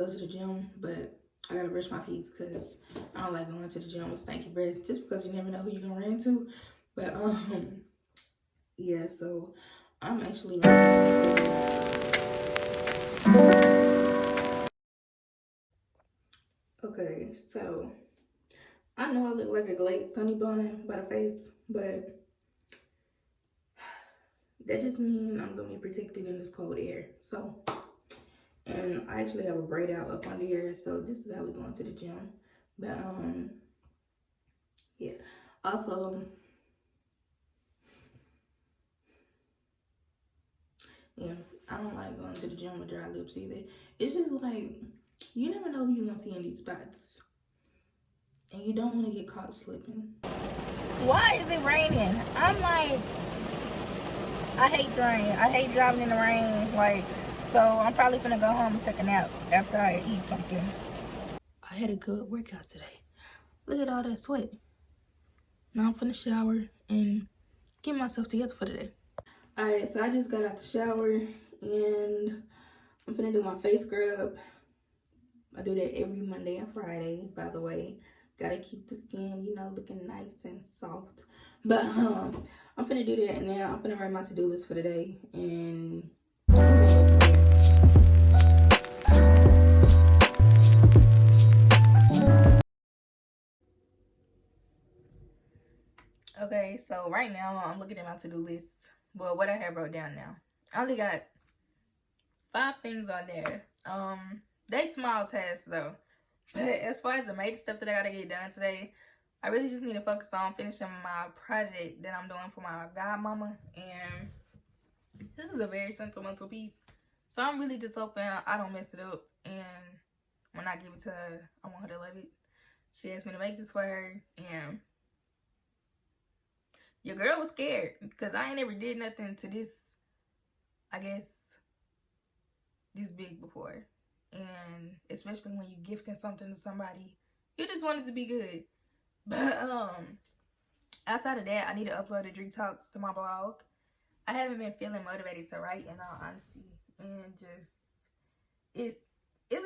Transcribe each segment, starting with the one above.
go to the gym, but I gotta brush my teeth because I don't like going to the gym with stanky breath just because you never know who you're gonna run into. But yeah, so I'm actually okay, so I know I look like a glazed honey bun by the face, but that just means I'm gonna be protected in this cold air. So, and I actually have a braid out up under here, so this is how we going to the gym. But yeah. Also, yeah, I don't like going to the gym with dry lips either. It's just like you never know who you're gonna see in these spots, and you don't want to get caught slipping. Why is it raining? I'm like, I hate the rain. I hate driving in the rain. Like, so I'm probably gonna go home and take a nap after I eat something. I had a good workout today. Look at all that sweat. Now I'm finna shower and get myself together for the day. Alright, so I just got out the shower and I'm finna do my face scrub. I do that every Monday and Friday, by the way. Gotta keep the skin, you know, looking nice and soft. But I'm finna do that now. I'm finna write my to-do list for the day and okay, so right now I'm looking at my to-do list. Well, what I have wrote down now. I only got 5 things on there. They small tasks though. But as far as the major stuff that I gotta get done today, I really just need to focus on finishing my project that I'm doing for my godmama. And this is a very sentimental piece. So I'm really just hoping I don't mess it up. And when I give it to her, I want her to love it. She asked me to make this for her. And your girl was scared because I ain't ever did nothing to this, I guess, this big before. And especially when you gifting something to somebody, you just want it to be good. But outside of that, I need to upload the Dreek Talks to my blog. I haven't been feeling motivated to write, in all honesty, and just it's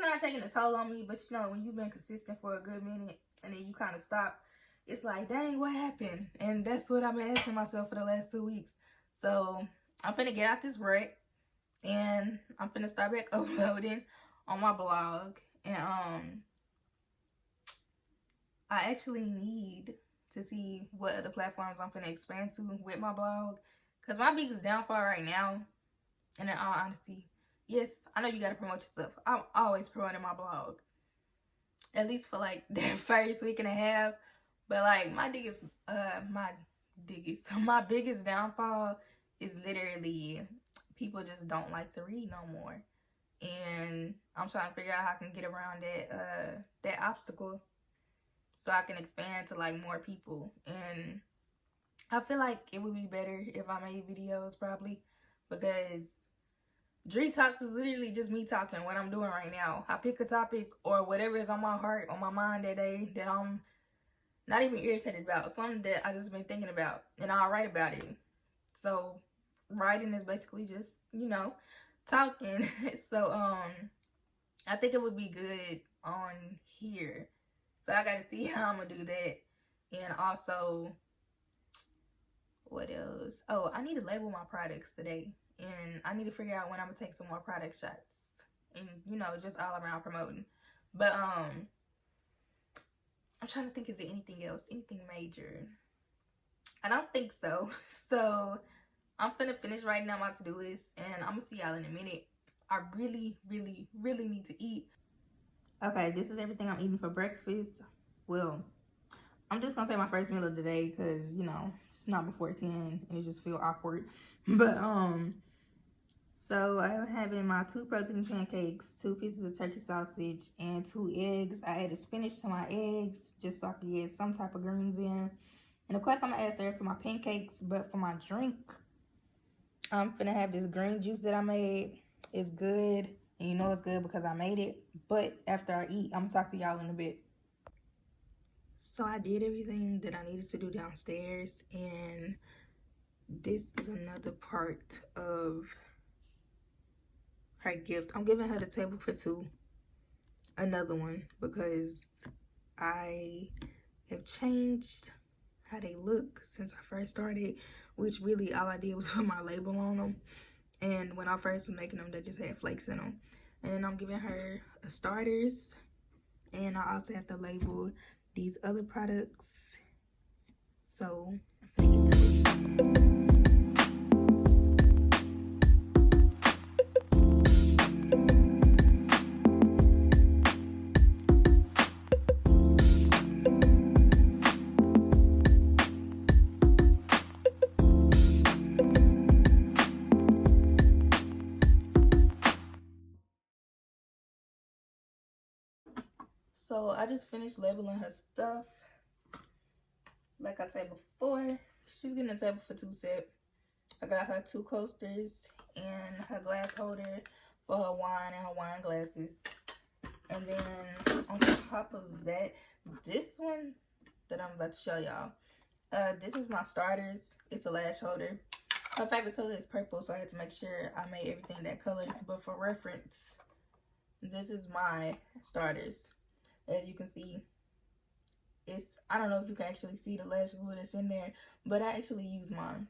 not taking a toll on me. But you know, when you've been consistent for a good minute and then you kind of stop, it's like, dang, what happened? And that's what I've been asking myself for the last 2 weeks. So I'm finna get out this rut and I'm finna start back uploading on my blog. And I actually need to see what other platforms I'm finna expand to with my blog. Because my biggest downfall right now, and in all honesty, yes, I know you gotta promote your stuff. I'm always promoting my blog. At least for like the first week and a half. But like my biggest downfall is literally people just don't like to read no more. And I'm trying to figure out how I can get around that obstacle so I can expand to like more people. And I feel like it would be better if I made videos probably, because Dreek Talks is literally just me talking what I'm doing right now. I pick a topic or whatever is on my heart, on my mind that day that I'm not even irritated about, something that I just been thinking about, and I'll write about it. So writing is basically just, you know, talking. So I think it would be good on here. So I gotta see how I'm gonna do that. And also, what else? Oh, I need to label my products today. And I need to figure out when I'm gonna take some more product shots. And, you know, just all around promoting. But I'm trying to think, is there anything else? Anything major? I don't think so. So I'm finna finish writing out my to-do list and I'm gonna see y'all in a minute. I really, really, really need to eat. Okay, this is everything I'm eating for breakfast. Well, I'm just gonna say my first meal of the day because, you know, it's not before 10 and it just feel awkward. But so I'm having my 2 protein pancakes, 2 pieces of turkey sausage, and 2 eggs. I added spinach to my eggs just so I could get some type of greens in. And of course I'm gonna add syrup to my pancakes, but for my drink, I'm finna have this green juice that I made. It's good, and you know it's good because I made it. But after I eat, I'm gonna talk to y'all in a bit. So I did everything that I needed to do downstairs, and this is another part of her gift. I'm giving her the table for 2. another one because I have changed how they look since I first started, which really all I did was put my label on them. And when I first was making them, they just had flakes in them. And then I'm giving her a starters, and I also have to label these other products. So I'm gonna get to it. So I just finished labeling her stuff. Like I said before, she's getting a table for 2 set. I got her 2 coasters and her glass holder for her wine and her wine glasses. And then on top of that, this one that I'm about to show y'all, this is my starters. It's a lash holder. Her favorite color is purple, so I had to make sure I made everything that color. But for reference, this is my starters. As you can see, I don't know if you can actually see the lash glue that's in there, but I actually use mine.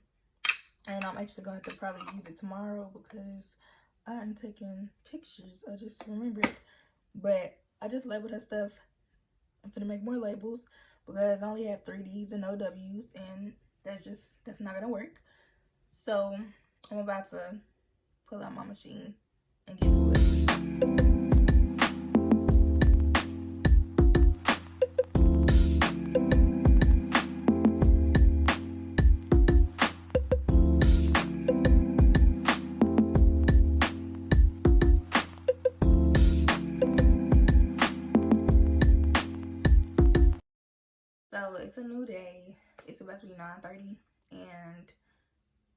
And I'm actually going to probably use it tomorrow because I'm taking pictures. I just remembered. But I just labeled her stuff. I'm gonna make more labels because I only have 3Ds and no Ws, and that's not gonna work. So I'm about to pull out my machine and get to it. So it's a new day. It's about to be 9:30 and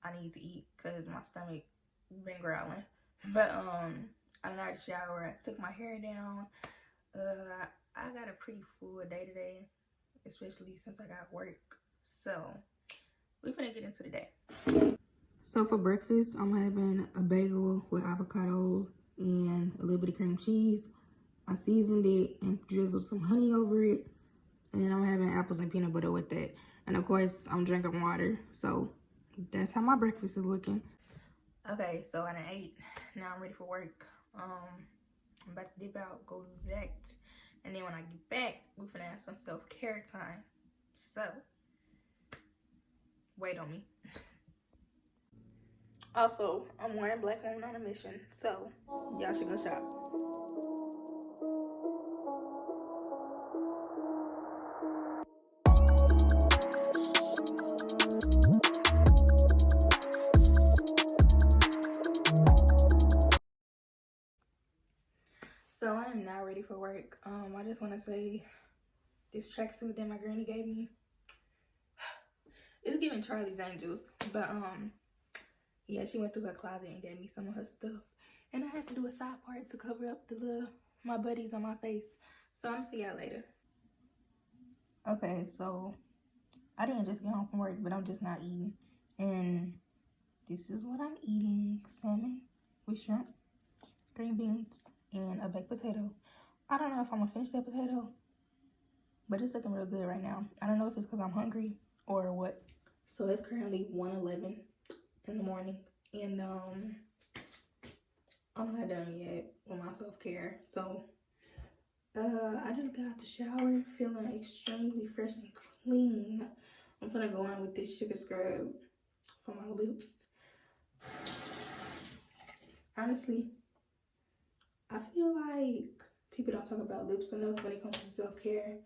I need to eat because my stomach been growling. But I done had a shower. I took my hair down. I got a pretty full day today, especially since I got work. So we finna get into the day. So for breakfast, I'm having a bagel with avocado and a little bit of cream cheese. I seasoned it and drizzled some honey over it. And then I'm having apples and peanut butter with that. And of course, I'm drinking water. So that's how my breakfast is looking. Okay, so I done ate. Now I'm ready for work. I'm about to dip out, go do that. And then when I get back, we're gonna have some self-care time. So, wait on me. Also, I'm wearing Black Woman on a Mission. So, y'all should go shop. So I am now ready for work. I just want to say this tracksuit that my granny gave me, it's giving Charlie's Angels. But yeah, she went through her closet and gave me some of her stuff, and I had to do a side part to cover up my buddies on my face. So I'm gonna see y'all later. Okay, so I didn't just get home from work, but I'm just not eating, and this is what I'm eating: salmon with shrimp, green beans, and a baked potato. I don't know if I'm gonna finish that potato, but it's looking real good right now. I don't know if it's because I'm hungry or what. So it's currently 1:11 in the morning, and I'm not done yet with my self-care. So I just got out the shower feeling extremely fresh and clean. I'm gonna go in with this sugar scrub for my lips. Honestly, I feel like people don't talk about lips enough when it comes to self-care.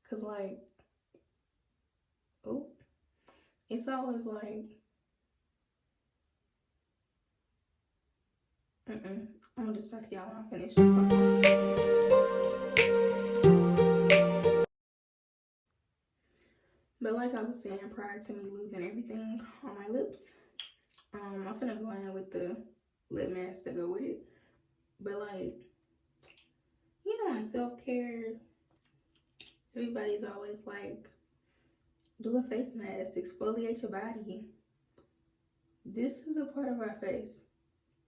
Cause like, oh, it's always like, I'm gonna just talk to y'all when I finish. But like I was saying, prior to me losing everything on my lips, I'm finna go in with the lip mask to go with it. But like, you know, in self-care, everybody's always like, do a face mask, exfoliate your body. This is a part of our face,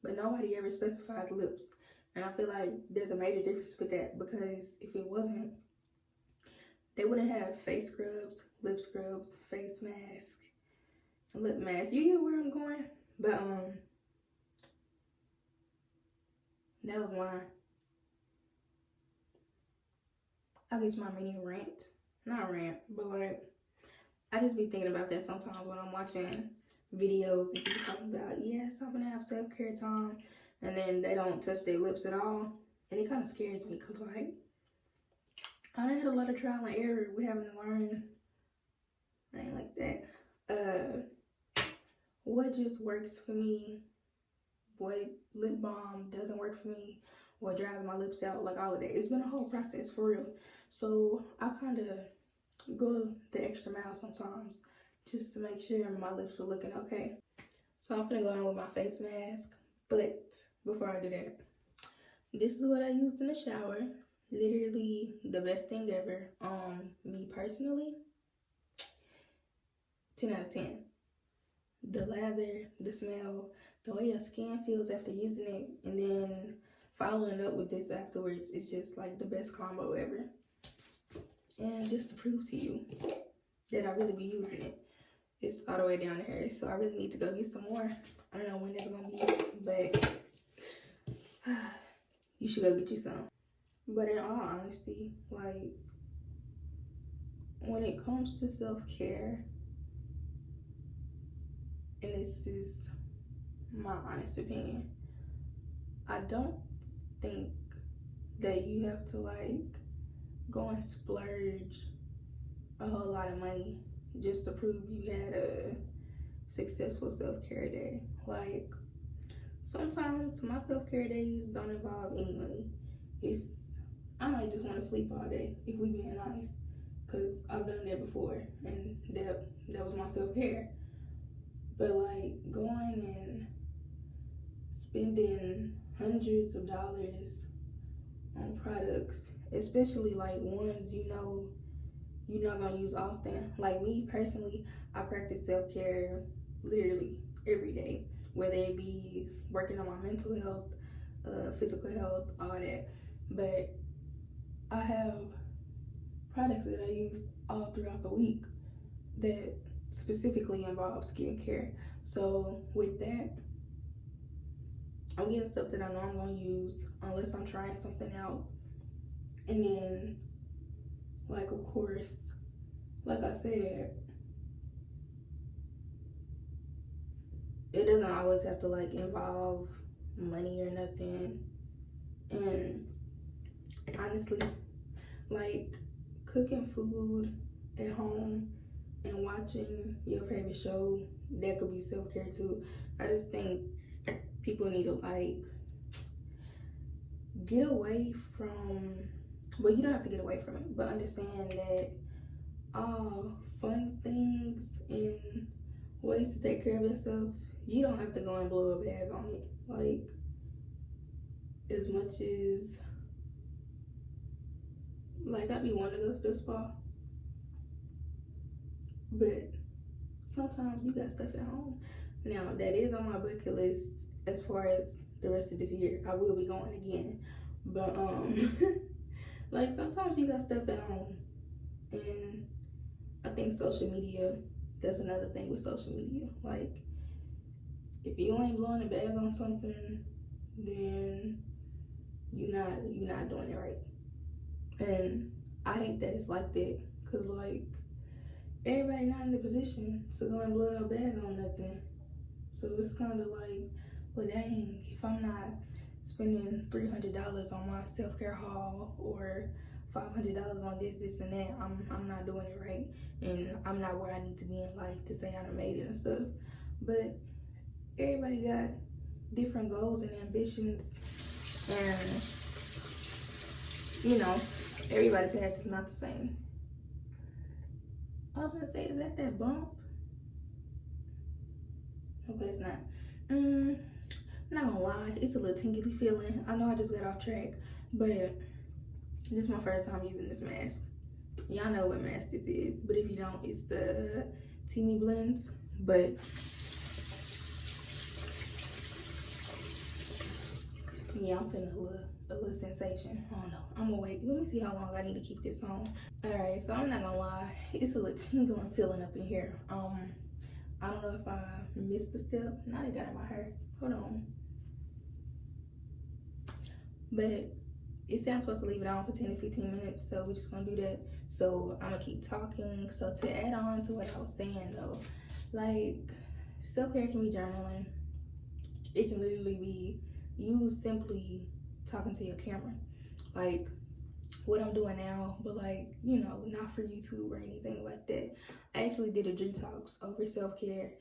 but nobody ever specifies lips. And I feel like there's a major difference with that, because if it wasn't, they wouldn't have face scrubs, lip scrubs, face mask, lip mask. You get where I'm going? But that was mine. I guess my mini rant. Not rant, but like, I just be thinking about that sometimes when I'm watching videos and people talking about, yes, I'm gonna have self-care time, and then they don't touch their lips at all. And it kind of scares me, because like, I done had a lot of trial and error. We having to learn. I ain't like that. What just works for me, what lip balm doesn't work for me, what dries my lips out, like all of that. It's been a whole process, for real. So I kind of go the extra mile sometimes just to make sure my lips are looking okay. So I'm gonna go in with my face mask, but before I do that, this is what I used in the shower. Literally the best thing ever. Me personally, 10 out of 10. The lather, the smell, the way your skin feels after using it, and then following up with this afterwards is just like the best combo ever. And just to prove to you that I really be using it, it's all the way down here, so I really need to go get some more. I don't know when it's gonna be, but you should go get you some. But in all honesty, like, when it comes to self-care, and this is my honest opinion, I don't think that you have to like go and splurge a whole lot of money just to prove you had a successful self-care day. Like, sometimes my self-care days don't involve any money. I might just want to sleep all day, if we being honest, because I've done that before, and that was my self-care. But like, going and spending hundreds of dollars on products, especially like ones you know you're not gonna use often. Like me personally, I practice self-care literally every day, whether it be working on my mental health, physical health, all that. But I have products that I use all throughout the week that specifically involve skincare. So with that, I'm getting stuff that I know I'm gonna use unless I'm trying something out. And then, like, of course, like I said, it doesn't always have to like involve money or nothing. And honestly, like, cooking food at home and watching your favorite show, that could be self-care too. I just think people need to like get away from, well, you don't have to get away from it, but understand that all fun things and ways to take care of yourself, you don't have to go and blow a bag on it. Like, as much as like I be wanting to go to the spa, but sometimes you got stuff at home. Now that is on my bucket list as far as the rest of this year. I will be going again, but like, sometimes you got stuff at home. And I think social media, that's another thing with social media. Like, if you ain't blowing a bag on something, then you're not doing it right. And I hate that it's like that, because like, everybody not in the position to go and blow no bag on nothing. So it's kind of like, well, dang, if I'm not spending $300 on my self-care haul or $500 on this and that, I'm not doing it right, and I'm not where I need to be in life to say I done made it and stuff. But everybody got different goals and ambitions, and you know, everybody's path is not the same. I was gonna say, is that bump? Okay, it's not. I'm not gonna lie, it's a little tingly feeling. I know I just got off track, but this is my first time using this mask. Y'all know what mask this is, but if you don't, it's the Teami Blends. But Yeah, I'm feeling a little sensation. I don't know. I'm gonna wait. Let me see how long I need to keep this on. Alright, so I'm not gonna lie. It's a little tingling feeling up in here. I don't know if I missed a step. Now they got in my hair. Hold on. But it sounds supposed to leave it on for 10 to 15 minutes, so we're just gonna do that. So I'm gonna keep talking. So to add on to what I was saying though, like self-care can be journaling. It can literally be you simply talking to your camera, like what I'm doing now, but like, you know, not for YouTube or anything like that. I actually did a detox over self-care,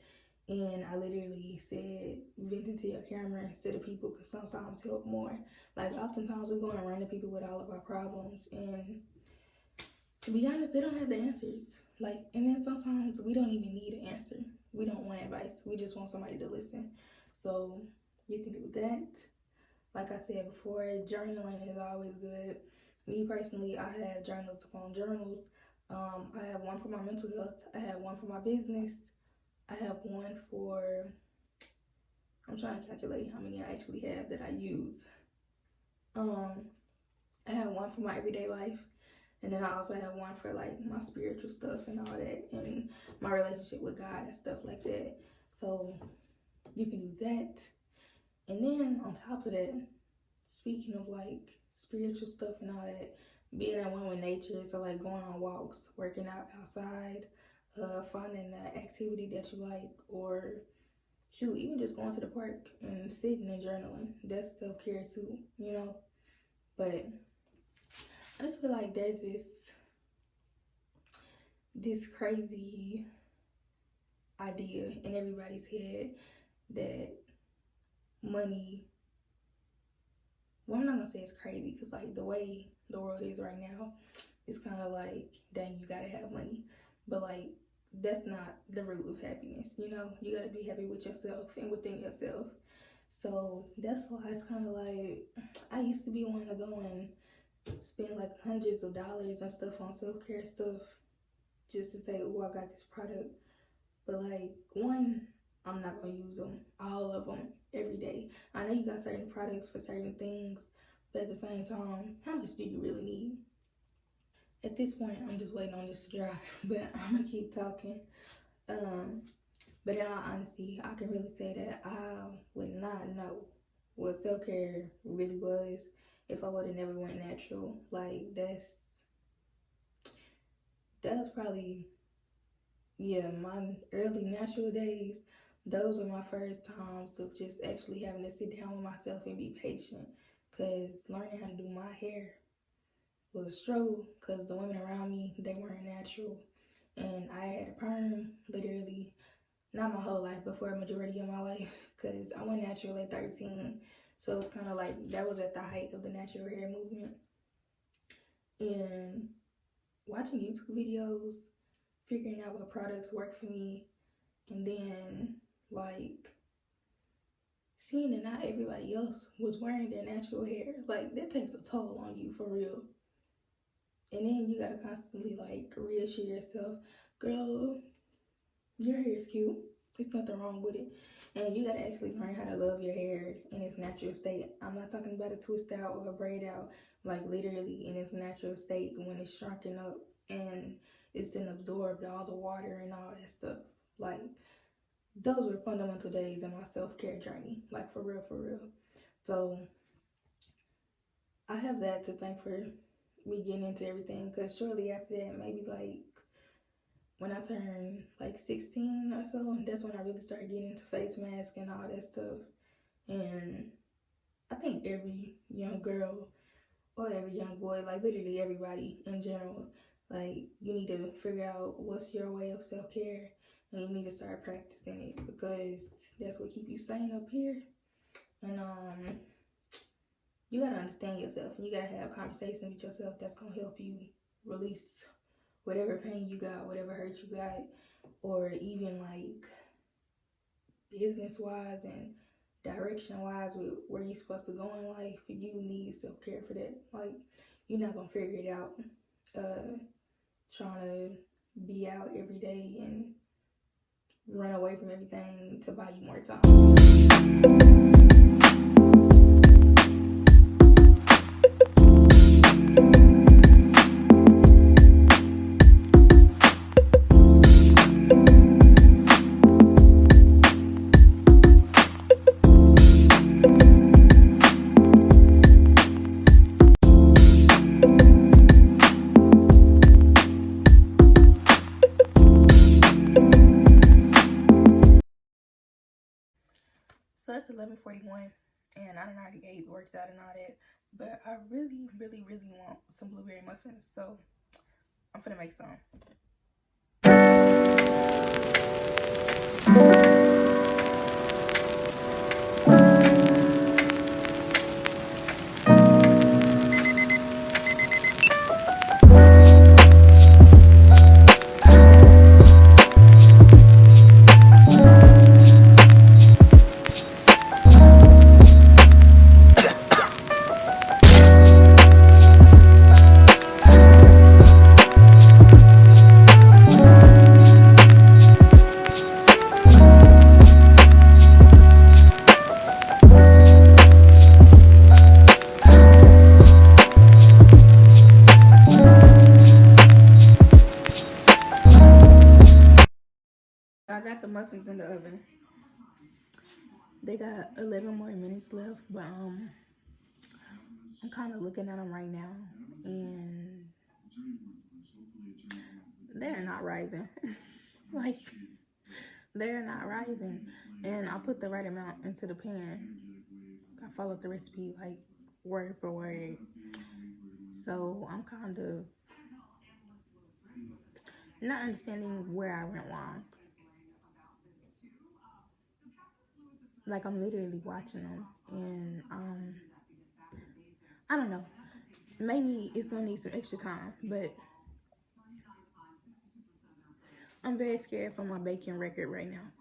and I literally said venting to your camera instead of people, because sometimes help more. Like oftentimes we're going around to people with all of our problems, and to be honest, they don't have the answers. Like, and then sometimes we don't even need an answer. We don't want advice. We just want somebody to listen. So you can do that. Like I said before, journaling is always good. Me personally, I have journals upon journals. I have one for my mental health. I have one for my business. I have one for, I'm trying to calculate how many I actually have that I use. I have one for my everyday life. And then I also have one for like my spiritual stuff and all that, and my relationship with God and stuff like that. So you can do that. And then on top of that, speaking of like spiritual stuff and all that, being at one with nature, so like going on walks, working out outside, finding an activity that you like, or shoot, even just going to the park and sitting and journaling. That's self-care too, you know. But I just feel like there's this crazy idea in everybody's head that money, well, I'm not gonna say it's crazy, because like the way the world is right now, it's kind of like, dang, you gotta have money. But like, that's not the root of happiness, you know. You gotta be happy with yourself and within yourself. So that's why it's kind of like, I used to be wanting to go and spend like hundreds of dollars and stuff on self-care stuff just to say, oh, I got this product. But like, one, I'm not gonna use them, all of them, every day. I know you got certain products for certain things, but at the same time, how much do you really need? At this point, I'm just waiting on this to dry, but I'm gonna keep talking. But in all honesty, I can really say that I would not know what self-care really was if I would have never went natural. Like, that's probably, yeah, my early natural days. Those were my first times of just actually having to sit down with myself and be patient, because learning how to do my hair was a struggle, because the women around me, they weren't natural. And I had a perm literally, not my whole life, but for a majority of my life, because I went natural at 13. So it's kind of like, that was at the height of the natural hair movement. And watching YouTube videos, figuring out what products work for me, and then like seeing that not everybody else was wearing their natural hair, like that takes a toll on you for real. And then you gotta constantly like reassure yourself, girl, your hair is cute, there's nothing wrong with it. And you gotta actually learn how to love your hair in its natural state. I'm not talking about a twist out or a braid out, like literally in its natural state when it's shrunken up and it's then absorbed all the water and all that stuff. Like, those were fundamental days in my self-care journey, like for real, for real. So I have that to thank for me getting into everything, because shortly after that, maybe like when I turned like 16 or so, that's when I really started getting into face masks and all that stuff. And I think every young girl or every young boy, like literally everybody in general, like you need to figure out what's your way of self-care, and you need to start practicing it, because that's what keep you sane up here. And you gotta understand yourself, and you gotta have conversations with yourself that's gonna help you release whatever pain you got, whatever hurt you got, or even like business-wise and direction-wise with where you're supposed to go in life. You need self-care for that. Like, you're not gonna figure it out trying to be out every day and run away from everything to buy you more time. it's 11:41 and I done already ate, worked out and all that. But I really, really, really want some blueberry muffins. So I'm finna make some. I got the muffins in the oven. They got 11 more minutes left, but I'm kind of looking at them right now, and they're not rising. Like, they're not rising. And I put the right amount into the pan. I followed the recipe like word for word. So I'm kind of not understanding where I went wrong. Like, I'm literally watching them, and I don't know. Maybe it's gonna need some extra time, but I'm very scared for my baking record right now.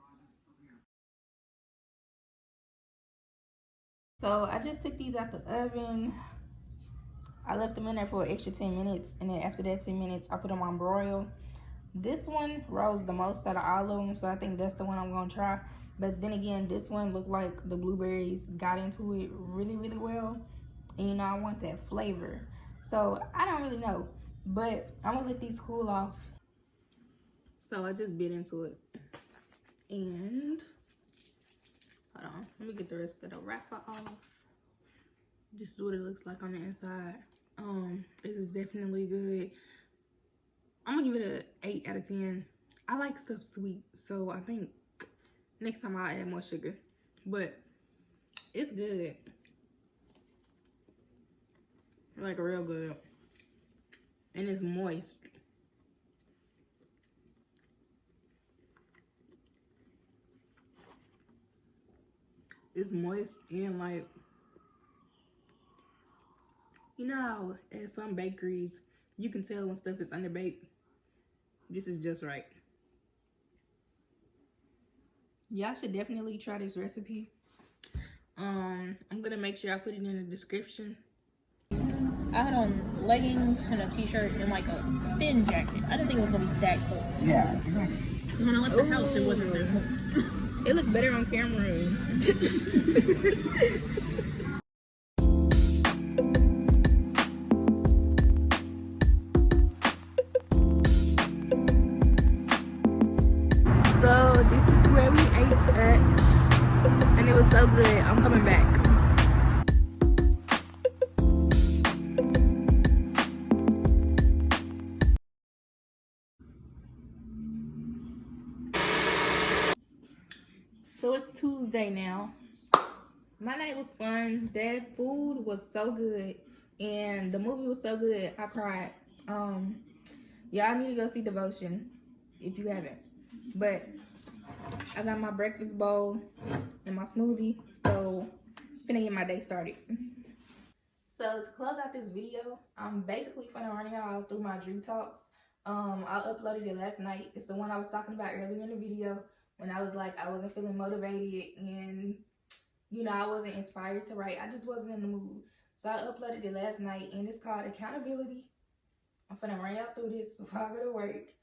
So I just took these out the oven. I left them in there for an extra 10 minutes, and then after that 10 minutes, I put them on broil. This one rose the most out of all of them, so I think that's the one I'm gonna try. But then again, this one looked like the blueberries got into it really, really well. And you know, I want that flavor. So I don't really know, but I'm gonna let these cool off. So I just bit into it. And hold on, let me get the rest of the wrapper off. This is what it looks like on the inside. It is definitely good. I'm gonna give it an 8 out of 10. I like stuff sweet, so I think next time I'll add more sugar. But it's good. Like, real good. And it's moist. It's moist and like, you know, at some bakeries, you can tell when stuff is underbaked. This is just right. Y'all should definitely try this recipe. I'm gonna make sure I put it in the description. I had on leggings and a t-shirt and like a thin jacket. I didn't think it was gonna be that cold. Yeah, exactly. When I left the house, it wasn't that cold. It looked better on camera. So this is where we ate at, and it was so good. I'm coming back. So it's Tuesday now. My night was fun. That food was so good, and the movie was so good. I cried. Y'all need to go see Devotion if you haven't. But I got my breakfast bowl and my smoothie, so I'm finna get my day started. So to close out this video, I'm basically finna run y'all through my dream talks. I uploaded it last night. It's the one I was talking about earlier in the video when I was like, I wasn't feeling motivated and, you know, I wasn't inspired to write. I just wasn't in the mood. So I uploaded it last night, and it's called Accountability. I'm finna run y'all through this before I go to work.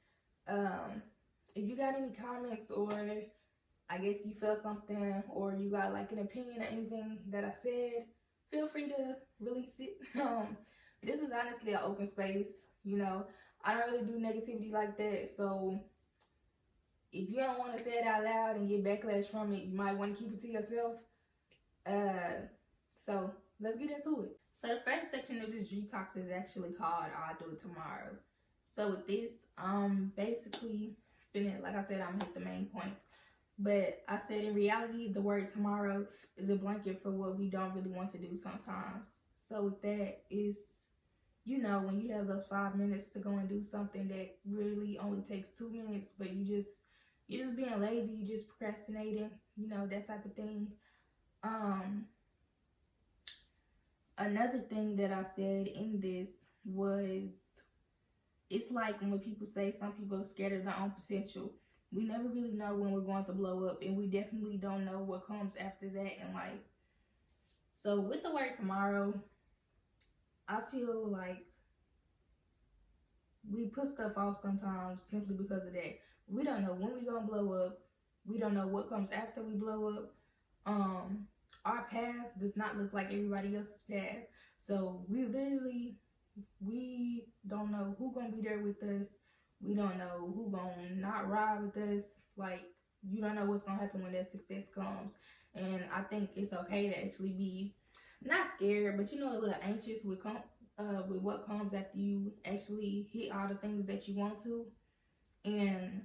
If you got any comments, or I guess you felt something, or you got like an opinion or anything that I said, feel free to release it. This is honestly an open space. You know, I don't really do negativity like that. So if you don't want to say it out loud and get backlash from it, you might want to keep it to yourself. So let's get into it. So the first section of this Detox is actually called I'll Do It Tomorrow. So with this, basically, like I said, I'm gonna hit the main points. But I said in reality, the word tomorrow is a blanket for what we don't really want to do sometimes. So with that is, you know, when you have those 5 minutes to go and do something that really only takes 2 minutes, but you're just being lazy, you just procrastinating, you know, that type of thing. Another thing that I said in this was, it's like when people say some people are scared of their own potential. We never really know when we're going to blow up, and we definitely don't know what comes after that in life. So with the word tomorrow, I feel like we put stuff off sometimes simply because of that. We don't know when we're going to blow up. We don't know what comes after we blow up. Our path does not look like everybody else's path. So we don't know who gonna be there with us. We don't know who gonna not ride with us. Like, you don't know what's gonna happen when that success comes. And I think it's okay to actually be not scared, but, you know, a little anxious with what comes after you actually hit all the things that you want to. And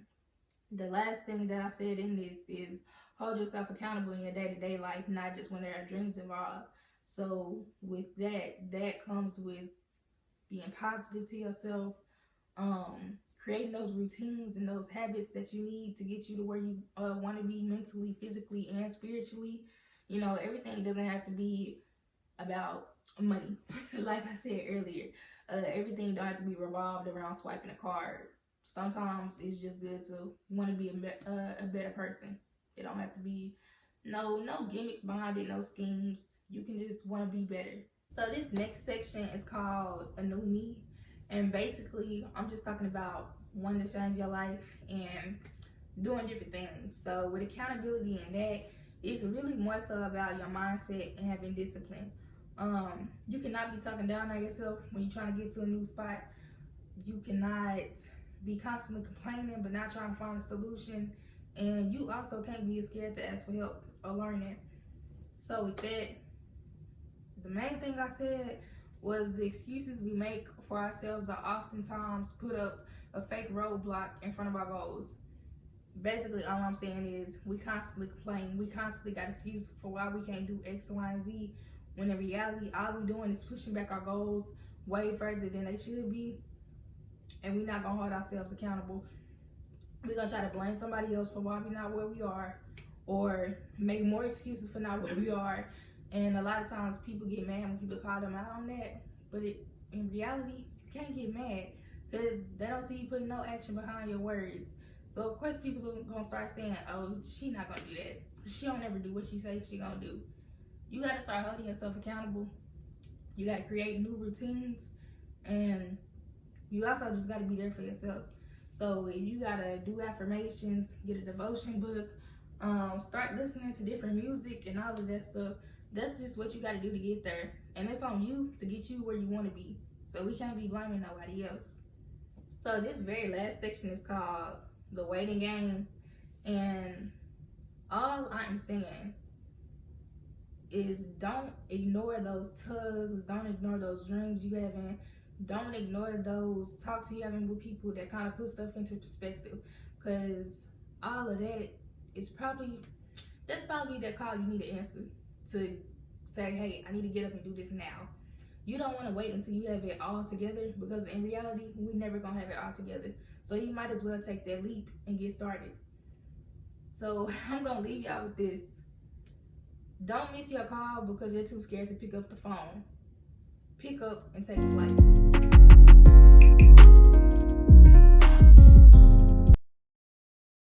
the last thing that I said in this is, hold yourself accountable in your day-to-day life, not just when there are dreams involved. So with that comes with being positive to yourself, creating those routines and those habits that you need to get you to where you want to be mentally, physically, and spiritually. You know, everything doesn't have to be about money. Like I said earlier, everything don't have to be revolved around swiping a card. Sometimes it's just good to want to be a better person. It don't have to be no gimmicks behind it, no schemes. You can just want to be better. So this next section is called A New Me. And basically, I'm just talking about wanting to change your life and doing different things. So with accountability and that, it's really more so about your mindset and having discipline. You cannot be talking down on yourself when you're trying to get to a new spot. You cannot be constantly complaining but not trying to find a solution. And you also can't be scared to ask for help or learning. So with that, the main thing I said was the excuses we make for ourselves are oftentimes put up a fake roadblock in front of our goals. Basically, all I'm saying is we constantly complain. We constantly got excuses for why we can't do X, Y, and Z, when in reality, all we're doing is pushing back our goals way further than they should be. And we're not going to hold ourselves accountable. We're going to try to blame somebody else for why we're not where we are, or make more excuses for not where we are. And a lot of times people get mad when people call them out on that. But in reality, you can't get mad because they don't see you putting no action behind your words. So of course people are going to start saying, oh, she not going to do that. She don't ever do what she say she going to do. You got to start holding yourself accountable. You got to create new routines. And you also just got to be there for yourself. So if you got to do affirmations, get a devotion book, start listening to different music and all of that stuff, that's just what you got to do to get there. And it's on you to get you where you want to be. So we can't be blaming nobody else. So this very last section is called The Waiting Game. And all I'm saying is don't ignore those tugs. Don't ignore those dreams you having. Don't ignore those talks you having with people that kind of put stuff into perspective. Because all of that is that's probably that call you need to answer to say, hey, I need to get up and do this now. You don't want to wait until you have it all together, because in reality, we never gonna have it all together. So you might as well take that leap and get started. So I'm gonna leave y'all with this. Don't miss your call because you're too scared to pick up the phone. Pick up and take flight.